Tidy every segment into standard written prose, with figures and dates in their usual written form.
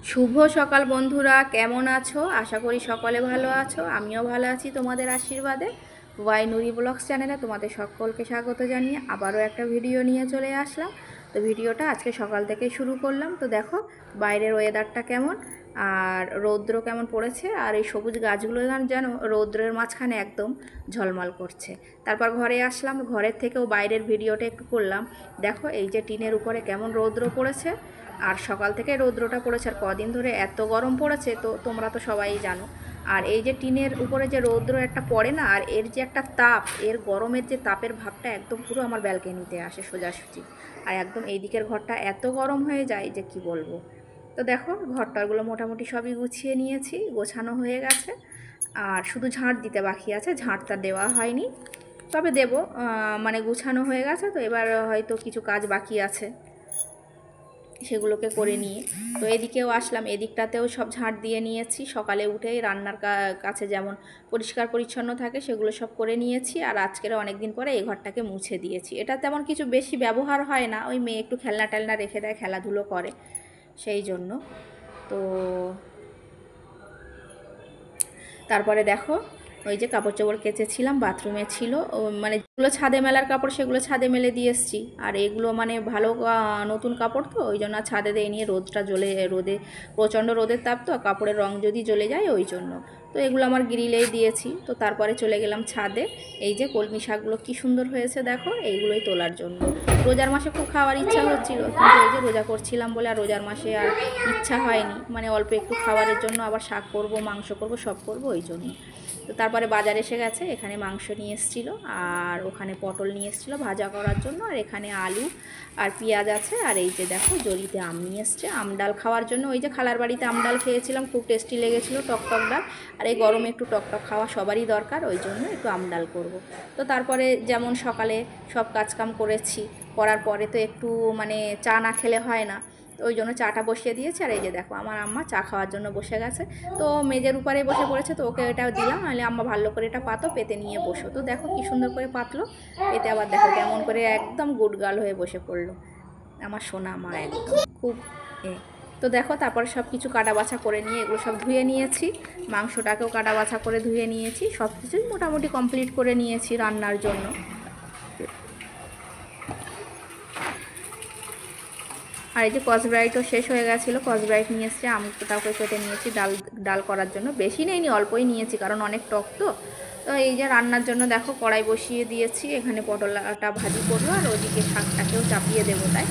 শুভ সকাল বন্ধুরা, কেমন আছো? আশা করি সকলে ভালো আছো। আমিও ভালো আছি তোমাদের আশীর্বাদে। ওয়াই নুরি ব্লগস চ্যানেলে তোমাদের সকলকে স্বাগত জানিয়ে আবারও একটা ভিডিও নিয়ে চলে আসলাম। তো ভিডিওটা আজকে সকাল থেকে শুরু করলাম। তো দেখো বাইরের ওয়েদারটা কেমন, আর রৌদ্র কেমন পড়েছে, আর এই সবুজ গাছগুলো যেন রৌদ্রের মাঝখানে একদম ঝলমল করছে। তারপর ঘরে আসলাম, ঘরের থেকেও বাইরের ভিডিওটা একটু করলাম। দেখো এই যে টিনের উপরে কেমন রৌদ্র পড়েছে, আর সকাল থেকে রৌদ্রটা পড়েছে, আর কদিন ধরে এত গরম পড়েছে, তো তোমরা তো সবাই জানো। আর এই যে টিনের উপরে যে রৌদ্র একটা পড়ে না, আর এর যে একটা তাপ, এর গরমের যে তাপের ভাবটা একদম পুরো আমার ব্যালকনিতে আসে সোজাসুজি। আর একদম এই দিকের ঘরটা এত গরম হয়ে যায় যে কি বলবো। তো দেখো ঘরটারগুলো মোটামুটি সবই গুছিয়ে নিয়েছি, গোছানো হয়ে গেছে। আর শুধু ঝাঁট দিতে বাকি আছে, ঝাঁটটা দেওয়া হয়নি, তবে দেব। মানে গুছানো হয়ে গেছে, তো এবার হয়তো কিছু কাজ বাকি আছে, সেগুলোকে করে নিয়ে তো এদিকেও আসলাম। এদিকটাতেও সব ঝাঁট দিয়ে নিয়েছি, সকালে উঠেই রান্নার কাছে যেমন পরিষ্কার পরিচ্ছন্ন থাকে সেগুলো সব করে নিয়েছি। আর আজকের অনেক দিন পরে এই ঘরটাকে মুছে দিয়েছি। এটা তেমন কিছু বেশি ব্যবহার হয় না, ওই মেয়ে একটু খেলনা টেলনা রেখে দেয়, খেলাধুলো করে, সেই জন্য। তো তারপরে দেখো ওই যে কাপড় চোপড় কেচেছিলাম, বাথরুমে ছিল, মানে যেগুলো ছাদে মেলার কাপড় সেগুলো ছাদে মেলে দিয়ে এসেছি। আর এগুলো মানে ভালো নতুন কাপড়, তো ওই জন্য ছাদে দিয়ে নিয়ে রোদটা রোদে প্রচণ্ড রোদের তাপ, তো কাপড়ের রং যদি জ্বলে যায় ওই জন্য। তো এগুলো আমার গ্রিলেই দিয়েছি। তো তারপরে চলে গেলাম ছাদে। এই যে কলমি শাকগুলো কী সুন্দর হয়েছে দেখো, এইগুলোই তোলার জন্য। রোজার মাসে খুব খাওয়ার ইচ্ছা হচ্ছিল, কিন্তু এই যে রোজা করছিলাম বলে আর রোজার মাসে আর ইচ্ছা হয়নি, মানে অল্প একটু খাবারের জন্য আবার শাক করব, মাংস করব, সব করব, ওই জন্য। তো তারপরে বাজার এসে গেছে, এখানে মাংস নিয়ে এসেছিলো, আর ওখানে পটল নিয়ে এসেছিলো ভাজা করার জন্য, আর এখানে আলু আর পেঁয়াজ আছে। আর এই যে দেখো জরিতে আম নিয়ে এসছে, আম ডাল খাওয়ার জন্য। ওই যে খালার বাড়িতে আম ডাল খেয়েছিলাম, খুব টেস্টি লেগেছিলো, টক টক ডাল। আর এই গরমে একটু টক টক খাওয়া সবারই দরকার, ওই জন্য একটু আম ডাল করব। তো তারপরে যেমন সকালে সব কাজকাম করেছি, করার পরে তো একটু মানে চা না খেলে হয় না, তো ওই জন্য চাটা বসিয়ে দিয়েছি। আর এই যে দেখো আমার আম্মা চা খাওয়ার জন্য বসে গেছে, তো মেজের উপরে বসে পড়েছে, তো ওকে এটাও দিলাম, নাহলে আম্মা ভালো করে এটা পাতো, পেতে নিয়ে বসো। তো দেখো কি সুন্দর করে পাতলো, এতে আবার দেখো কেমন করে একদম গুড গার্ল হয়ে বসে পড়লো আমার সোনা মা, একদম খুব এ। তো দেখো তারপরে সব কিছু কাটা বাছা করে নিয়ে এগুলো সব ধুয়ে নিয়েছি, মাংসটাকেও কাটা বাছা করে ধুয়ে নিয়েছি, সব কিছুই মোটামুটি কমপ্লিট করে নিয়েছি রান্নার জন্য। আর এই যে কসব্রাইটও শেষ হয়ে গেছিলো, কসব্রাইট নিয়ে এসছে, আমটাকে কেটে নিয়েছি ডাল ডাল করার জন্য। বেশি নেইনি, অল্পই নিয়েছি, কারণ অনেক টক তো। তো এই যে রান্নার জন্য দেখো কড়াই বসিয়ে দিয়েছি, এখানে পটলটা ভাজি করবো, আর ওদিকে শাকটাকেও চাপিয়ে দেবো। তাই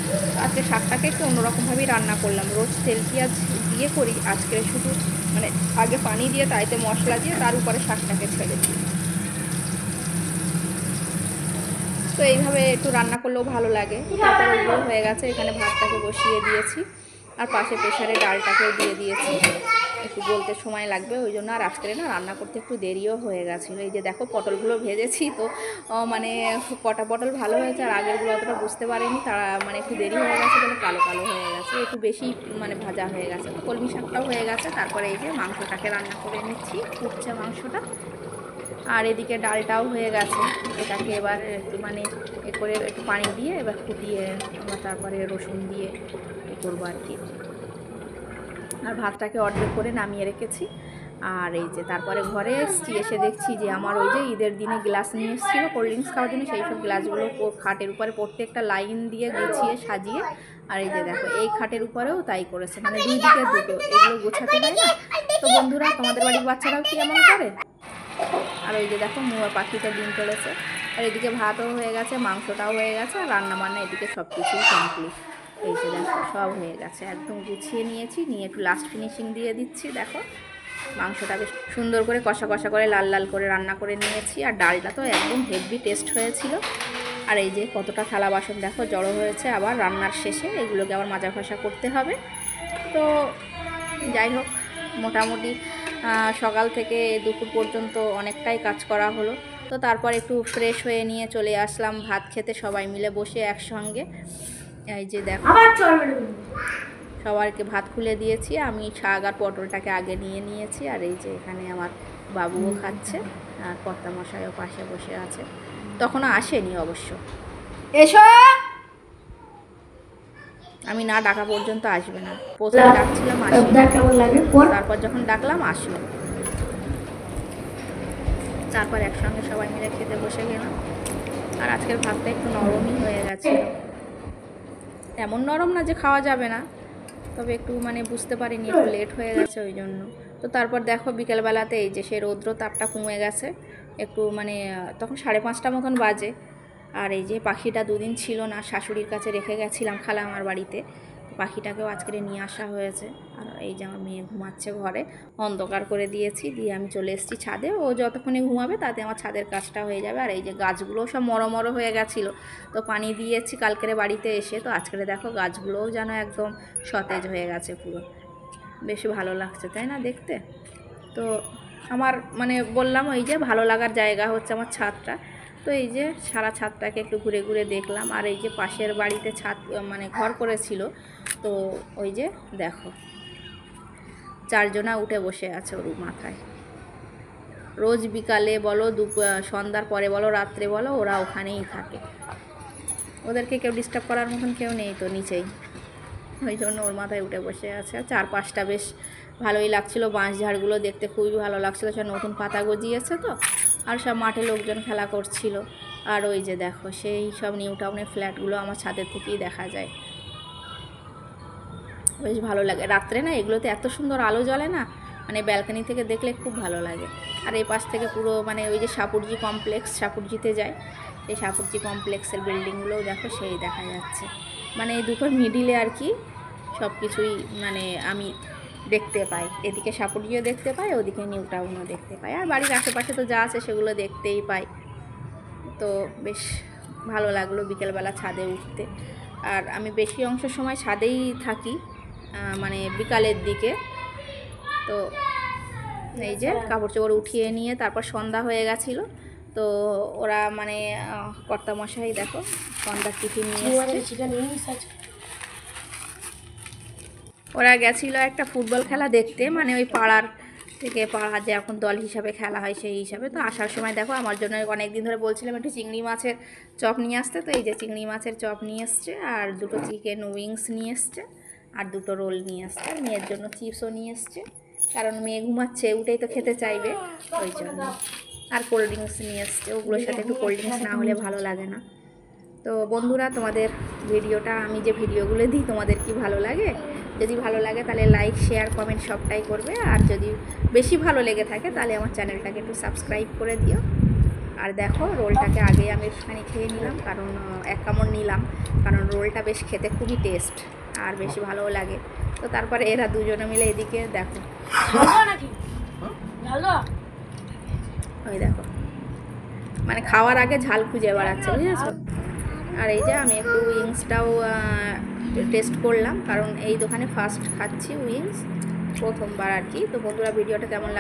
আজকে শাকটাকে একটু অন্যরকমভাবেই রান্না করলাম, রোজ তেল পেঁয়াজ দিয়ে করি, আজকে শুধু মানে আগে পানি দিয়ে তাইতে মশলা দিয়ে তার উপরে শাকটাকে ছেড়ে দিই। তো এইভাবে একটু রান্না করলেও ভালো লাগে। তারপর ওইগুলো হয়ে গেছে, এখানে ভাতটাকে বসিয়ে দিয়েছি, আর পাশে প্রেশারে ডালটাকেও দিয়ে দিয়েছি, একটু গলতে সময় লাগবে ওই জন্য। আর আজকে না রান্না করতে একটু দেরিও হয়ে গেছিলো। এই যে দেখো পটলগুলো ভেজেছি, তো মানে কটা পটল ভালো হয়েছে, আর আগেরগুলো অতটা বুঝতে পারিনি, তারা মানে একটু দেরি হয়ে গেছে বলে কালো কালো হয়ে গেছে, একটু বেশি মানে ভাজা হয়ে গেছে। তো কলমি শাকটাও হয়ে গেছে। তারপরে এই যে মাংসটাকে রান্না করে নিচ্ছি, ফুটছে মাংসটা, আর এদিকে ডালটাও হয়ে গেছে। এটাকে এবার একটু মানে এ করে একটু পানি দিয়ে এবার ফুটিয়ে তারপরে রসুন দিয়ে এ করবো আর কি। আর ভাতটাকে অর্ধেক করে নামিয়ে রেখেছি। আর এই যে তারপরে ঘরে এসেছি, এসে দেখছি যে আমার ওই যে ঈদের দিনে গ্লাস নিয়ে এসেছিলো কোল্ড ড্রিঙ্কস খাওয়ার জন্য, সেই সব গ্লাসগুলো খাটের উপরে প্রত্যেকটা লাইন দিয়ে গুছিয়ে সাজিয়ে। আর এই যে দেখো এই খাটের উপরেও তাই করেছে, মানে দুই দিকে দুটো, এগুলো গোছাতে হয় না। তো বন্ধুরা, তোমাদের বাড়ির বাচ্চারাও কি এমন করে? আর ওই যে দেখো মুয়া পাখিটা ডিম চলেছে। আর এদিকে ভাতও হয়ে গেছে, মাংসটাও হয়ে গেছে, আর রান্না বান্না এদিকে সব কিছুই কমপ্লিট। এই যে দেখো সব হয়ে গেছে, একদম গুছিয়ে নিয়েছি, নিয়ে একটু লাস্ট ফিনিশিং দিয়ে দিচ্ছি। দেখো মাংসটা বেশ সুন্দর করে কষা কষা করে লাল লাল করে রান্না করে নিয়েছি, আর ডালটা তো একদম হেভি টেস্ট হয়েছিল। আর এই যে কতটা থালা বাসন দেখো জড়ো হয়েছে, আবার রান্নার শেষে এগুলোকে আবার মাজা ঘষা করতে হবে। তো যাই হোক, মোটামুটি সকাল থেকে দুপুর পর্যন্ত অনেকটাই কাজ করা হলো। তো তারপর একটু ফ্রেশ হয়ে নিয়ে চলে আসলাম ভাত খেতে, সবাই মিলে বসে একসঙ্গে। এই যে দেখো সবাইকে ভাত খুলে দিয়েছি, আমি শাক আর পটলটাকে আগে নিয়ে নিয়েছি। আর এই যে এখানে আমার বাবুও খাচ্ছে, আর কর্তামশাইও পাশে বসে আছে, তখনও আসেনি অবশ্য। এসো। আমি না ডাকা পর্যন্ত আসবে না। প্রথমে ডাকছিলাম আসবে, তারপর যখন ডাকলাম আসলো। তারপর একসঙ্গে সবাই মিলে খেতে বসে গেলাম। আর আজকের ভাতটা একটু নরমই হয়ে গেছে, এমন নরম না যে খাওয়া যাবে না, তবে একটু মানে বুঝতে পারিনি একটু লেট হয়ে গেছে ওই জন্য। তো তারপর দেখো বিকেলবেলাতে এই যে সে রৌদ্র তাপটা কমে গেছে একটু, মানে তখন 5:30 মতন বাজে। আর এই যে পাখিটা দুদিন ছিল না, শাশুড়ির কাছে রেখে গেছিলাম খালামার বাড়িতে, পাখিটাকেও আজকে নিয়ে আসা হয়েছে। আর এই যে আমার মেয়ে ঘুমাচ্ছে ঘরে, অন্ধকার করে দিয়েছি, দিয়ে আমি চলে এসেছি ছাদে। ও যতক্ষণে ঘুমাবে তাতে আমার ছাদের কাজটা হয়ে যাবে। আর এই যে গাছগুলো সব মরো হয়ে গেছিলো, তো পানি দিয়েছি কালকের বাড়িতে এসে, তো আজকের দেখো গাছগুলোও যেন একদম সতেজ হয়ে গেছে পুরো, বেশ ভালো লাগছে তাই না দেখতে। তো আমার মানে বললাম ওই যে ভালো লাগার জায়গা হচ্ছে আমার ছাদটা। তো এই যে সারা ছাদটাকে একটু ঘুরে ঘুরে দেখলাম। আর এই যে পাশের বাড়িতে ছাদ মানে ঘর করেছিল, তো ওই যে দেখো 4 জনা উঠে বসে আছে ওর মাথায়। রোজ বিকালে বলো, সন্ধ্যার পরে বলো, রাত্রে বলো, ওরা ওখানেই থাকে। ওদেরকে কেউ ডিস্টার্ব করার মতন কেউ নেই তো নিচেই, ওই জন্য ওর মাথায় উঠে বসে আছে। আর চারপাশটা বেশ ভালোই লাগছিলো, বাঁশ ঝাড়গুলো দেখতে খুবই ভালো লাগছিলো, সব নতুন পাতা গজিয়েছে তো। আর সব মাঠে লোকজন খেলা করছিল। আর ওই যে দেখো সেই সব নিউ টাউনের ফ্ল্যাটগুলো আমার ছাদের থেকেই দেখা যায়, বেশ ভালো লাগে রাত্রে না। এগুলোতে এত সুন্দর আলো জ্বলে না, মানে ব্যালকনি থেকে দেখলে খুব ভালো লাগে। আর এই পাশ থেকে পুরো মানে ওই যে সাপুরজি কমপ্লেক্স, সাপুরজিতে যায়, সেই সাপুরজি কমপ্লেক্সের বিল্ডিংগুলোও দেখো সেই দেখা যাচ্ছে। মানে এই দুটোর মিডিলে আর কি সব কিছুই মানে আমি দেখতে পাই, এদিকে সাপুরজিও দেখতে পাই, ওদিকে নিউ টাউনও দেখতে পাই। আর বাড়ির আশেপাশে তো যা আছে সেগুলো দেখতেই পাই। তো বেশ ভালো লাগলো বিকেলবেলা ছাদে উঠতে। আর আমি বেশি অংশ সময় ছাদেই থাকি, মানে বিকালের দিকে। তো এই যে কাপড় চোপড় উঠিয়ে নিয়ে তারপর সন্ধ্যা হয়ে গেছিলো, তো ওরা মানে কর্তামশাই দেখো সন্ধ্যার টিফিন নিয়ে এসেছে। ওরা গেছিলো একটা ফুটবল খেলা দেখতে, মানে ওই পাড়ার থেকে, পাড়া যে এখন দল হিসাবে খেলা হয় সেই হিসাবে। তো আসার সময় দেখো আমার জন্য অনেক দিন ধরে বলছিলাম একটু চিংড়ি মাছের চপ নিয়ে আসতে, তো এই যে চিংড়ি মাছের চপ নিয়ে এসছে, আর 2টো চিকেন উইংস নিয়ে এসছে, আর 2টো রোল নিয়ে এসছে। আর মেয়ের জন্য চিপসও নিয়ে এসছে, কারণ মেয়ে ঘুমাচ্ছে, উঠেই তো খেতে চাইবে ওই জন্য। আর কোল্ড ড্রিঙ্কস নিয়ে এসছে, ওগুলোর সাথে একটু কোল্ড ড্রিঙ্কস না হলে ভালো লাগে না। তো বন্ধুরা, তোমাদের ভিডিওটা, আমি যে ভিডিওগুলো দিই তোমাদের কি ভালো লাগে? যদি ভালো লাগে তাহলে লাইক, শেয়ার, কমেন্ট সবটাই করবে। আর যদি বেশি ভালো লেগে থাকে তাহলে আমার চ্যানেলটাকে একটু সাবস্ক্রাইব করে দিও। আর দেখো রোলটাকে আগে আমি একটুখানি খেয়ে নিলাম, কারণ 1 কামড় নিলাম, কারণ রোলটা বেশ খেতে খুবই টেস্ট আর বেশি ভালোও লাগে। তো তারপরে এরা দুজনে মিলে এদিকে দেখো, ওই দেখো মানে খাওয়ার আগে ঝাল খুঁজে বেড়াচ্ছে, বুঝেছো। আর এই যে আমি একটু উইংসটাও টেস্ট করলাম, কারণ এই দোকানে ফার্স্ট খাচ্ছি উইংস, প্রথমবার আর কি। তো বন্ধুরা, ভিডিওটা কেমন